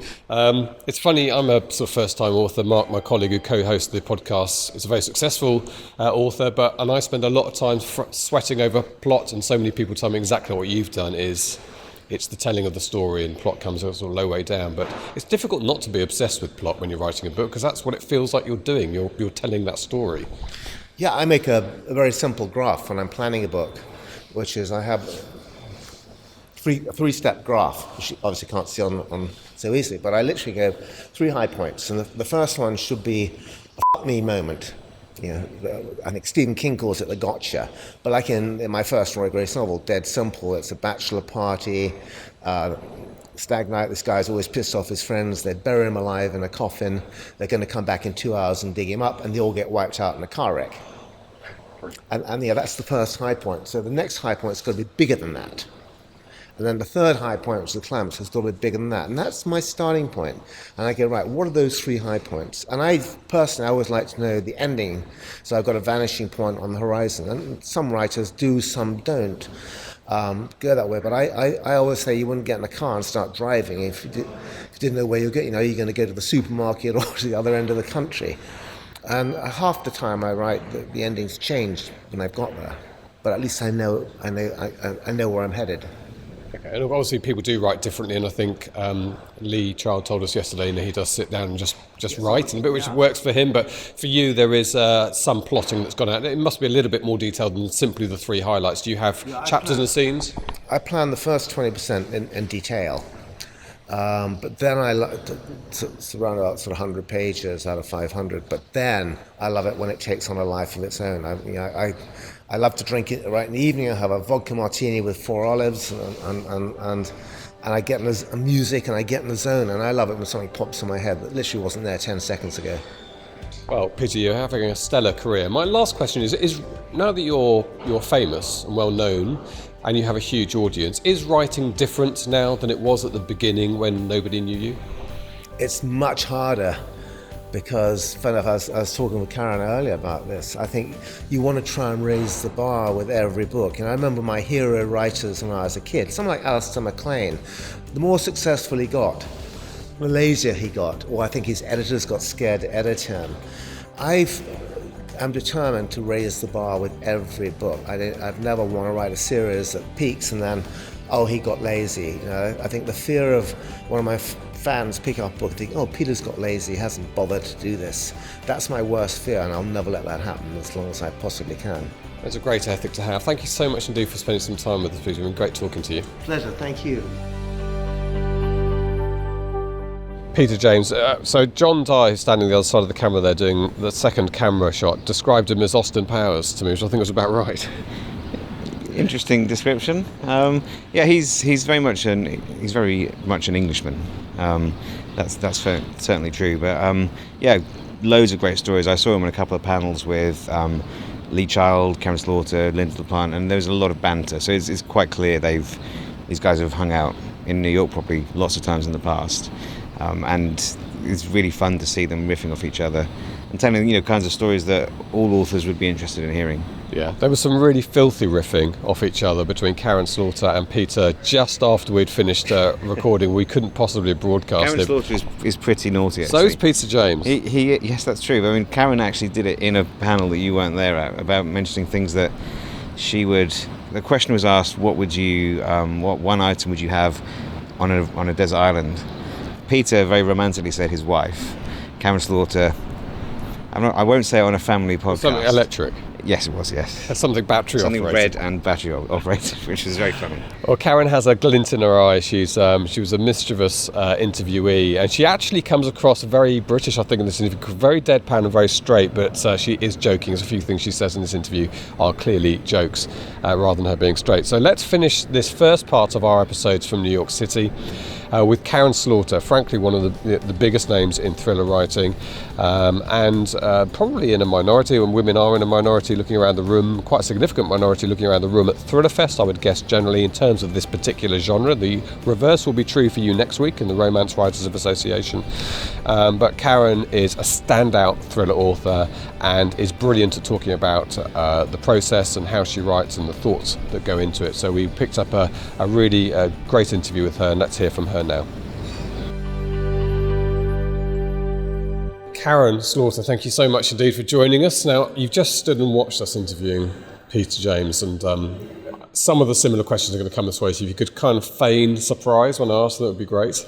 It's funny, I'm a sort of first-time author. Mark, my colleague who co-hosts the podcast, is a very successful author, and I spend a lot of time sweating over plot, and so many people tell me exactly what you've done is it's the telling of the story, and plot comes a sort of low way down. But it's difficult not to be obsessed with plot when you're writing a book, because that's what it feels like you're doing. You're telling that story. Yeah, I make a very simple graph when I'm planning a book, which is I have a 3-step graph, which you obviously can't see on so easily, but I literally go 3 high points, and the first one should be a fuck me moment. I think Stephen King calls it the gotcha, but like in my first Roy Grace novel, Dead Simple, it's a bachelor party, stag night, this guy's always pissed off his friends, they bury him alive in a coffin, they're going to come back in 2 hours and dig him up, and they all get wiped out in a car wreck. And that's the first high point. So the next high point's got to be bigger than that. And then the third high point, which is the climax, has got to be bigger than that. And that's my starting point. And I go, right, what are those 3 high points? And I always like to know the ending. So I've got a vanishing point on the horizon. And some writers do, some don't go that way. But I always say you wouldn't get in a car and start driving if you didn't know where you're going. You're going to go to the supermarket or to the other end of the country. And half the time I write, the ending's changed when I've got there. But at least I know where I'm headed. Okay, and obviously people do write differently, and I think Lee Child told us yesterday he does sit down and just write, and a bit which works for him, but for you there is some plotting that's gone out. It must be a little bit more detailed than simply the 3 highlights. Do you have chapters and scenes? I plan the first 20% in detail, but then I like to around about sort of 100 pages out of 500, but then I love it when it takes on a life of its own. I love to drink it right in the evening. I have a vodka martini with 4 olives, and I get in the music, and I get in the zone, and I love it when something pops in my head that literally wasn't there 10 seconds ago. Well, Peter, you're having a stellar career. My last question is now that you're famous and well known, and you have a huge audience, is writing different now than it was at the beginning when nobody knew you? It's much harder because, funny enough, I was talking with Karen earlier about this. I think you want to try and raise the bar with every book. And I remember my hero writers when I was a kid, someone like Alistair MacLean, the more successful he got, the lazier he got, or I think his editors got scared to edit him. I'm determined to raise the bar with every book. I'd never want to write a series that peaks and then, oh, he got lazy. You know? I think the fear of one of my fans pick up a book and think, oh, Peter's got lazy, he hasn't bothered to do this. That's my worst fear, and I'll never let that happen as long as I possibly can. It's a great ethic to have. Thank you so much indeed for spending some time with us, Peter. It's been great talking to you. Pleasure, thank you. Peter James, so John Dye, who's standing on the other side of the camera there doing the second camera shot, described him as Austin Powers to me, which I think was about right. Interesting description. He's very much an Englishman. That's certainly true. But loads of great stories. I saw him in a couple of panels with Lee Child, Karen Slaughter, Linda LaPlante, and there was a lot of banter. So it's quite clear these guys have hung out in New York probably lots of times in the past, and it's really fun to see them riffing off each other and telling kinds of stories that all authors would be interested in hearing. Yeah, there was some really filthy riffing off each other between Karen Slaughter and Peter just after we'd finished recording. We couldn't possibly broadcast Karen it. Slaughter is pretty naughty, actually. So is Peter James. Yes, that's true. I mean, Karen actually did it in a panel that you weren't there at, about mentioning things that she would... The question was asked, what one item would you have on a desert island? Peter very romantically said his wife. Karen Slaughter... I won't say it on a family podcast. Something electric. Yes, it was, yes. Something battery Something operated. red and battery operated, which is very funny. Well, Karen has a glint in her eye. She was a mischievous interviewee, and she actually comes across very British, I think, in this interview, very deadpan and very straight, but she is joking. There's a few things she says in this interview are clearly jokes rather than her being straight. So let's finish this first part of our episodes from New York City with Karen Slaughter, frankly one of the biggest names in thriller writing, and probably in a minority, when women are in a minority looking around the room, quite a significant minority looking around the room at Thrillerfest, I would guess, generally in terms of this particular genre. The reverse will be true for you next week in the Romance Writers of Association. But Karen is a standout thriller author and is brilliant at talking about the process and how she writes and the thoughts that go into it. So we picked up a really great interview with her, and let's hear from her now. Karen Slaughter, thank you so much indeed for joining us. Now, you've just stood and watched us interviewing Peter James, and some of the similar questions are going to come this way, so if you could kind of feign surprise when I ask them, that would be great.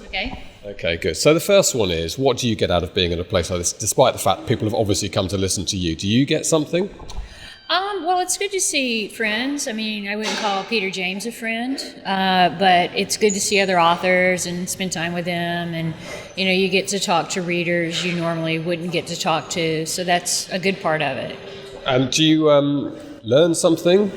Okay, good. So the first one is, what do you get out of being in a place like this, despite the fact people have obviously come to listen to you? Do you get something? Well, it's good to see friends. I mean, I wouldn't call Peter James a friend, but it's good to see other authors and spend time with them. And, you get to talk to readers you normally wouldn't get to talk to. So that's a good part of it. And do you learn something?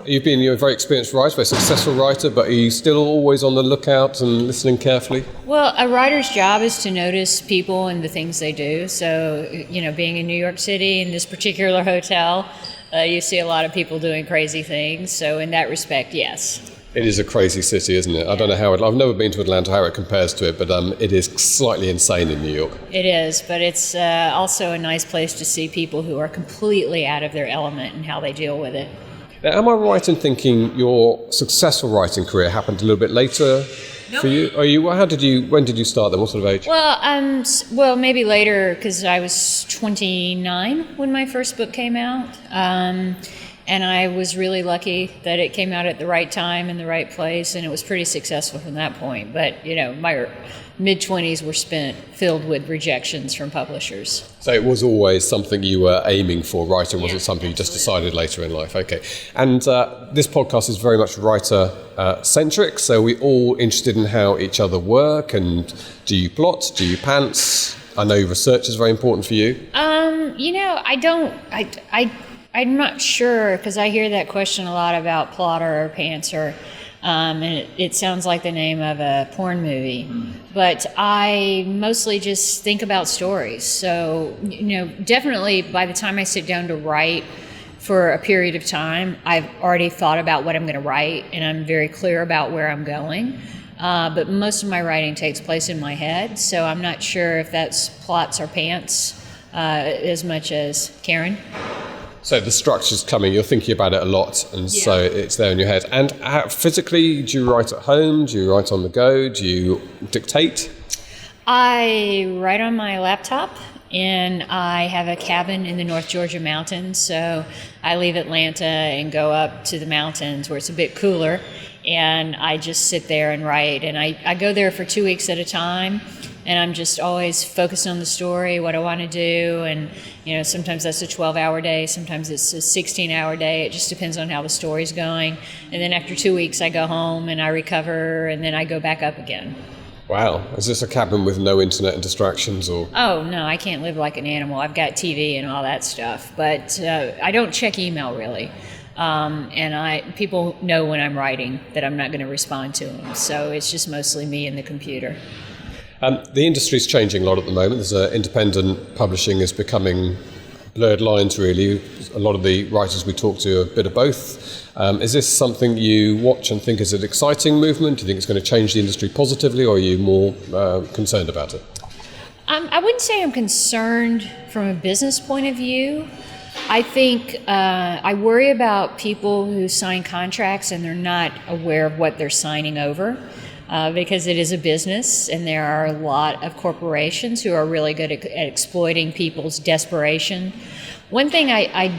You're a very experienced writer, very successful writer, but are you still always on the lookout and listening carefully? Well, a writer's job is to notice people and the things they do. So, being in New York City in this particular hotel, you see a lot of people doing crazy things. So in that respect, yes. It is a crazy city, isn't it? I don't know how I've never been to Atlanta, how it compares to it, but it is slightly insane in New York. It is, but it's also a nice place to see people who are completely out of their element and how they deal with it. Now, am I right in thinking your successful writing career happened a little bit later for you? When did you start then? What sort of age? Well, maybe later, because I was 29 when my first book came out. And I was really lucky that it came out at the right time in the right place, and it was pretty successful from that point. But, my mid-20s were spent filled with rejections from publishers. So it was always something you were aiming for, writing, wasn't something you just decided later in life? Okay. And this podcast is very much writer-centric, so we're all interested in how each other work, and do you plot, do you pants? I know research is very important for you. I'm not sure, because I hear that question a lot about plotter or pantser, and it sounds like the name of a porn movie. But I mostly just think about stories. So, definitely by the time I sit down to write for a period of time, I've already thought about what I'm going to write, and I'm very clear about where I'm going. But most of my writing takes place in my head, so I'm not sure if that's plots or pants. as much as Karen. So the structure's coming, you're thinking about it a lot, and so it's there in your head. And physically, do you write at home? Do you write on the go? Do you dictate? I write on my laptop, and I have a cabin in the North Georgia mountains, so I leave Atlanta and go up to the mountains where it's a bit cooler, and I just sit there and write. And I go there for 2 weeks at a time, and I'm just always focused on the story, what I want to do, and sometimes that's a 12-hour day, sometimes it's a 16-hour day. It just depends on how the story's going. And then after 2 weeks, I go home and I recover, and then I go back up again. Wow. Is this a cabin with no internet and distractions? Or? Oh, no, I can't live like an animal. I've got TV and all that stuff, but I don't check email really. And people know when I'm writing that I'm not going to respond to them, so it's just mostly me and the computer. The industry's changing a lot at the moment. There's independent publishing is becoming blurred lines, really. A lot of the writers we talk to are a bit of both. Is this something you watch and think is an exciting movement? Do you think it's going to change the industry positively, or are you more concerned about it? I wouldn't say I'm concerned from a business point of view. I think I worry about people who sign contracts and they're not aware of what they're signing over. Because it is a business, and there are a lot of corporations who are really good at exploiting people's desperation. One thing I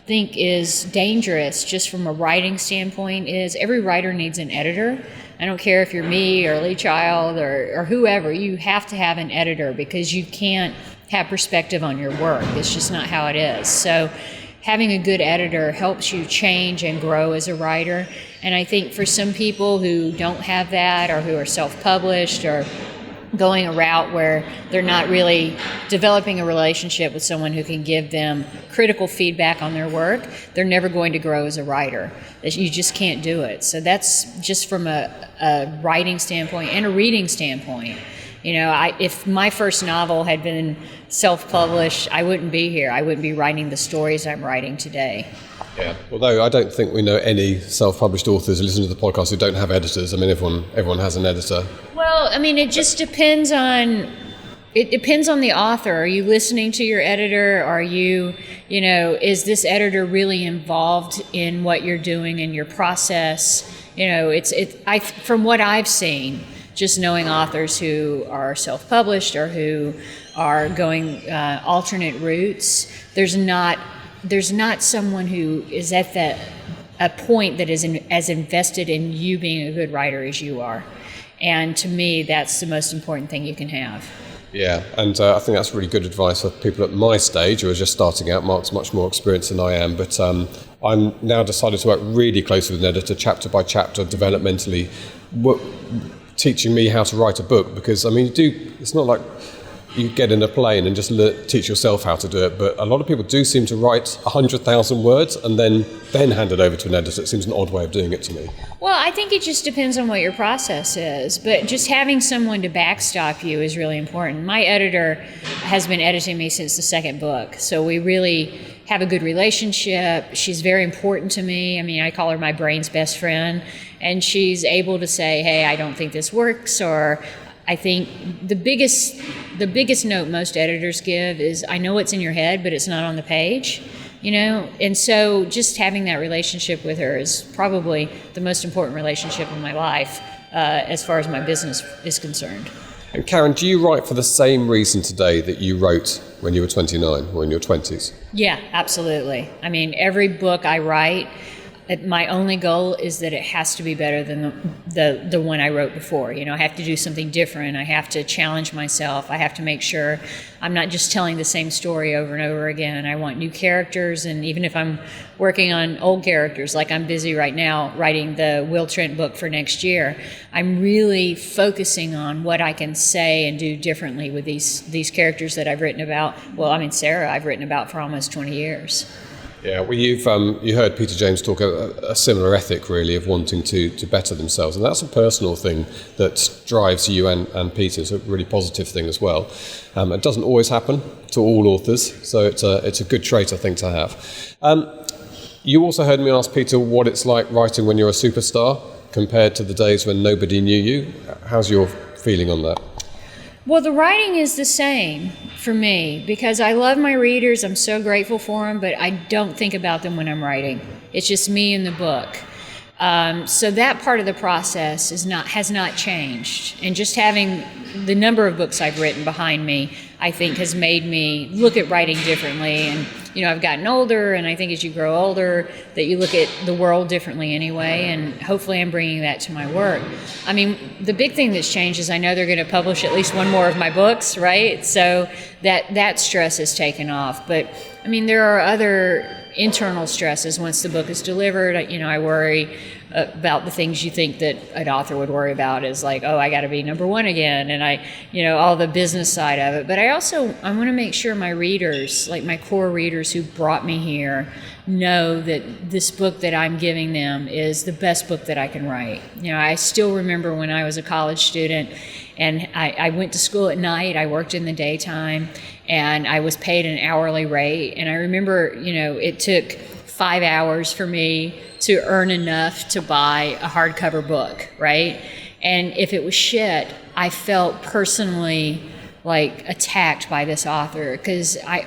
think is dangerous, just from a writing standpoint, is every writer needs an editor. I don't care if you're me or Lee Child or whoever, you have to have an editor because you can't have perspective on your work. It's just not how it is. So having a good editor helps you change and grow as a writer. And I think for some people who don't have that, or who are self-published, or going a route where they're not really developing a relationship with someone who can give them critical feedback on their work, they're never going to grow as a writer. You just can't do it. So that's just from a writing standpoint and a reading standpoint. If my first novel had been self-published, I wouldn't be here. I wouldn't be writing the stories I'm writing today. Yeah, although I don't think we know any self-published authors who listen to the podcast who don't have editors. I mean, everyone has an editor. Well, I mean, it just depends on... It depends on the author. Are you listening to your editor? Are you, is this editor really involved in what you're doing and your process? From what I've seen, just knowing authors who are self-published or who are going alternate routes, there's not someone who is at a point that is as invested in you being a good writer as you are. And to me, that's the most important thing you can have. Yeah, and I think that's really good advice for people at my stage who are just starting out. Mark's much more experienced than I am, but I'm now decided to work really closely with an editor, chapter by chapter, developmentally, teaching me how to write a book. Because, it's not like you get in a plane and just teach yourself how to do it, but a lot of people do seem to write 100,000 words and then hand it over to an editor. It seems an odd way of doing it to me. Well, I think it just depends on what your process is, but just having someone to backstop you is really important. My editor has been editing me since the second book, so we really have a good relationship. She's very important to me. I call her my brain's best friend, and she's able to say, hey, I don't think this works, or I think the biggest note most editors give is, I know what's in your head, but it's not on the page, And so just having that relationship with her is probably the most important relationship in my life as far as my business is concerned. And Karen, do you write for the same reason today that you wrote when you were 29 or in your 20s? Yeah, absolutely. Every book I write, my only goal is that it has to be better than the one I wrote before. I have to do something different. I have to challenge myself. I have to make sure I'm not just telling the same story over and over again. I want new characters, and even if I'm working on old characters, like I'm busy right now writing the Will Trent book for next year, I'm really focusing on what I can say and do differently with these characters that I've written about. Sarah, I've written about for almost 20 years. Yeah, well, you heard Peter James talk a similar ethic, really, of wanting to better themselves, and that's a personal thing that drives you and Peter. It's a really positive thing as well. It doesn't always happen to all authors, so it's a good trait, I think, to have. You also heard me ask Peter what it's like writing when you're a superstar compared to the days when nobody knew you. How's your feeling on that? Well, the writing is the same for me because I love my readers. I'm so grateful for them, but I don't think about them when I'm writing. It's just me and the book. So that part of the process has not changed. And just having the number of books I've written behind me, I think has made me look at writing differently. And, I've gotten older, and I think as you grow older, that you look at the world differently anyway, and hopefully I'm bringing that to my work. I mean, the big thing that's changed is I know they're going to publish at least one more of my books, right? So that stress is taken off. But, I mean, there are other internal stresses once the book is delivered. I worry about the things you think that an author would worry about is like, oh, I got to be number one again, and all the business side of it. But I want to make sure my readers, like my core readers who brought me here, know that this book that I'm giving them is the best book that I can write. I still remember when I was a college student and I went to school at night, I worked in the daytime, and I was paid an hourly rate. And I remember, it took 5 hours for me to earn enough to buy a hardcover book, right? And if it was shit, I felt personally like attacked by this author because I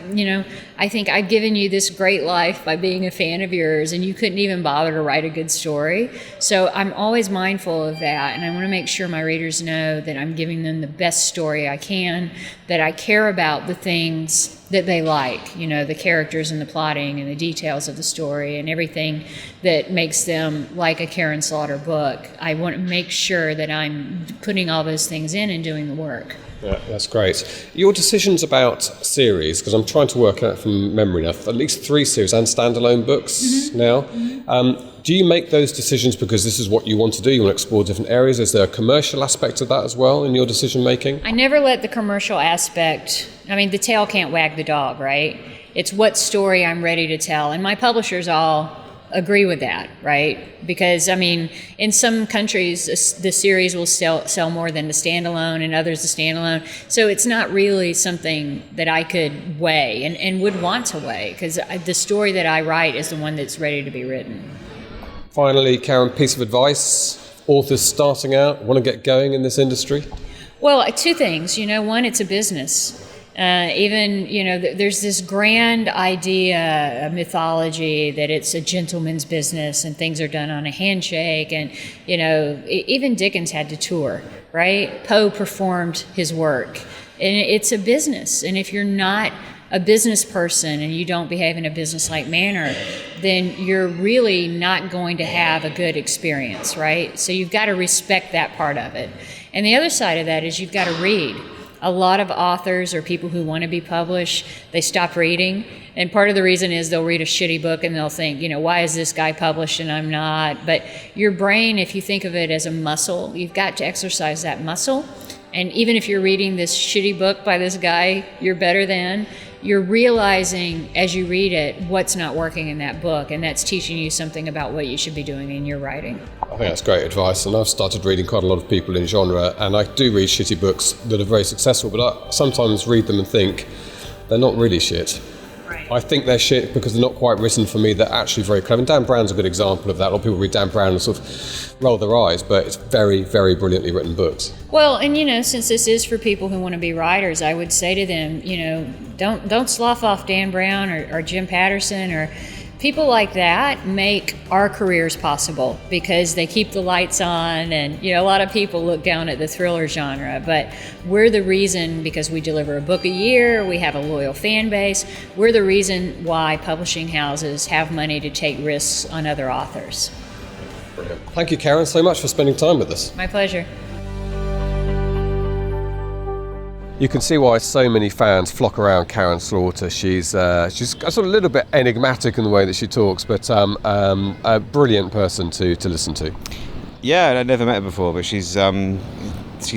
think I've given you this great life by being a fan of yours, and you couldn't even bother to write a good story. So I'm always mindful of that, and I want to make sure my readers know that I'm giving them the best story I can, that I care about the things that they like, the characters and the plotting and the details of the story and everything that makes them like a Karen Slaughter book. I want to make sure that I'm putting all those things in and doing the work. Yeah, that's great. Your decisions about series, because I'm trying to work out from memory now, at least 3 series and standalone books now. Do you make those decisions because this is what you want to do? You want to explore different areas? Is there a commercial aspect of that as well in your decision making? I never let the commercial aspect, the tail can't wag the dog, right? It's what story I'm ready to tell. And my publishers all agree with that, right? Because, in some countries, the series will sell more than the standalone, and others the standalone. So it's not really something that I could weigh and would want to weigh, because the story that I write is the one that's ready to be written. Finally, Karen, piece of advice, authors starting out, want to get going in this industry? Well, 2 things. One, it's a business. There's this grand idea, a mythology that it's a gentleman's business and things are done on a handshake. And, even Dickens had to tour, right? Poe performed his work. And it's a business. And if you're not a business person and you don't behave in a business-like manner, then you're really not going to have a good experience, right? So you've got to respect that part of it. And the other side of that is you've got to read. A lot of authors or people who want to be published, they stop reading. And part of the reason is they'll read a shitty book and they'll think, why is this guy published and I'm not? But your brain, if you think of it as a muscle, you've got to exercise that muscle. And even if you're reading this shitty book by this guy you're better than, you're realizing as you read it what's not working in that book, and that's teaching you something about what you should be doing in your writing. I think that's great advice, and I've started reading quite a lot of people in genre, and I do read shitty books that are very successful, but I sometimes read them and think they're not really shit. Right. I think they're shit because they're not quite written for me. They're actually very clever. And Dan Brown's a good example of that. A lot of people read Dan Brown and sort of roll their eyes, but it's very, very brilliantly written books. Well, and since this is for people who want to be writers, I would say to them, don't slough off Dan Brown or Jim Patterson or people like that make our careers possible because they keep the lights on, and a lot of people look down at the thriller genre, but we're the reason, because we deliver a book a year, we have a loyal fan base, we're the reason why publishing houses have money to take risks on other authors. Brilliant. Thank you, Karen, so much for spending time with us. My pleasure. You can see why so many fans flock around Karen Slaughter. She's sort of a little bit enigmatic in the way that she talks, but a brilliant person to listen to. Yeah, I'd never met her before, but she's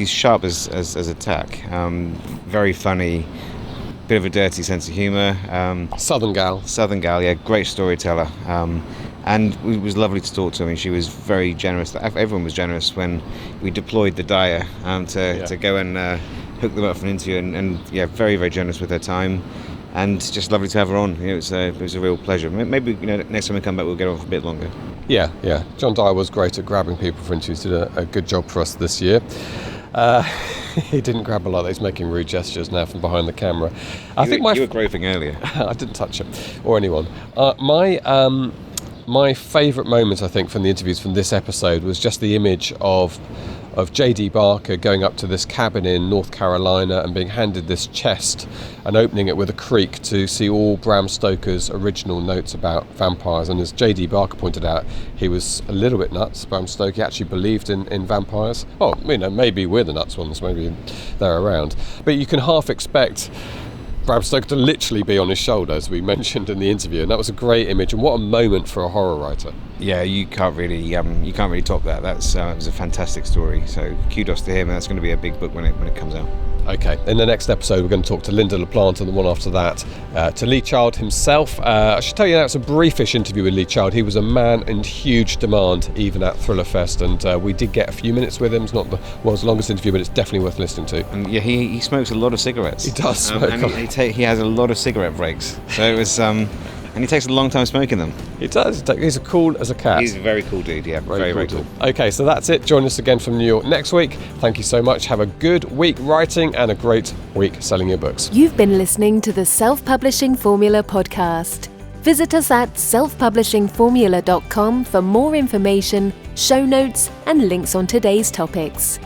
sharp as a tack. Very funny, bit of a dirty sense of humour. Southern gal, yeah, great storyteller. And it was lovely to talk to her. She was very generous. Everyone was generous when we deployed the dyer to go and hook them up for an interview, and yeah, very, very generous with her time, and just lovely to have her on. It was a real pleasure. Maybe next time we come back we'll get on for a bit longer. Yeah. John Dyer was great at grabbing people for interviews. Did a good job for us this year. He didn't grab a lot. He's making rude gestures now from behind the camera. You were groping earlier. I didn't touch him or anyone. My favourite moment, I think, from the interviews from this episode was just the image of J.D. Barker going up to this cabin in North Carolina and being handed this chest and opening it with a creak to see all Bram Stoker's original notes about vampires. And as J.D. Barker pointed out, he was a little bit nuts. Bram Stoker actually believed in vampires. Oh, maybe we're the nuts ones, maybe they're around. But you can half expect Bram Stoker to literally be on his shoulder, as we mentioned in the interview, and that was a great image, and what a moment for a horror writer. Yeah, you can't really top that. It was a fantastic story. So kudos to him, and that's going to be a big book when it comes out. Okay, in the next episode we're going to talk to Linda LaPlante, and the one after that to Lee Child himself. I should tell you that it's a briefish interview with Lee Child. He was a man in huge demand even at Thrillerfest, and we did get a few minutes with him. It's not the world's longest interview, but it's definitely worth listening to. And yeah, he smokes a lot of cigarettes. He does smoke. And he has a lot of cigarette breaks. So it was and he takes a long time smoking them. He does. He's cool as a cat. He's a very cool dude, yeah. Very cool. Okay, so that's it. Join us again from New York next week. Thank you so much. Have a good week writing and a great week selling your books. You've been listening to the Self-Publishing Formula podcast. Visit us at selfpublishingformula.com for more information, show notes, and links on today's topics.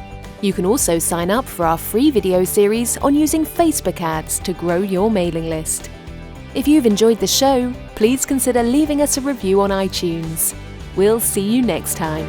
You can also sign up for our free video series on using Facebook ads to grow your mailing list. If you've enjoyed the show, please consider leaving us a review on iTunes. We'll see you next time.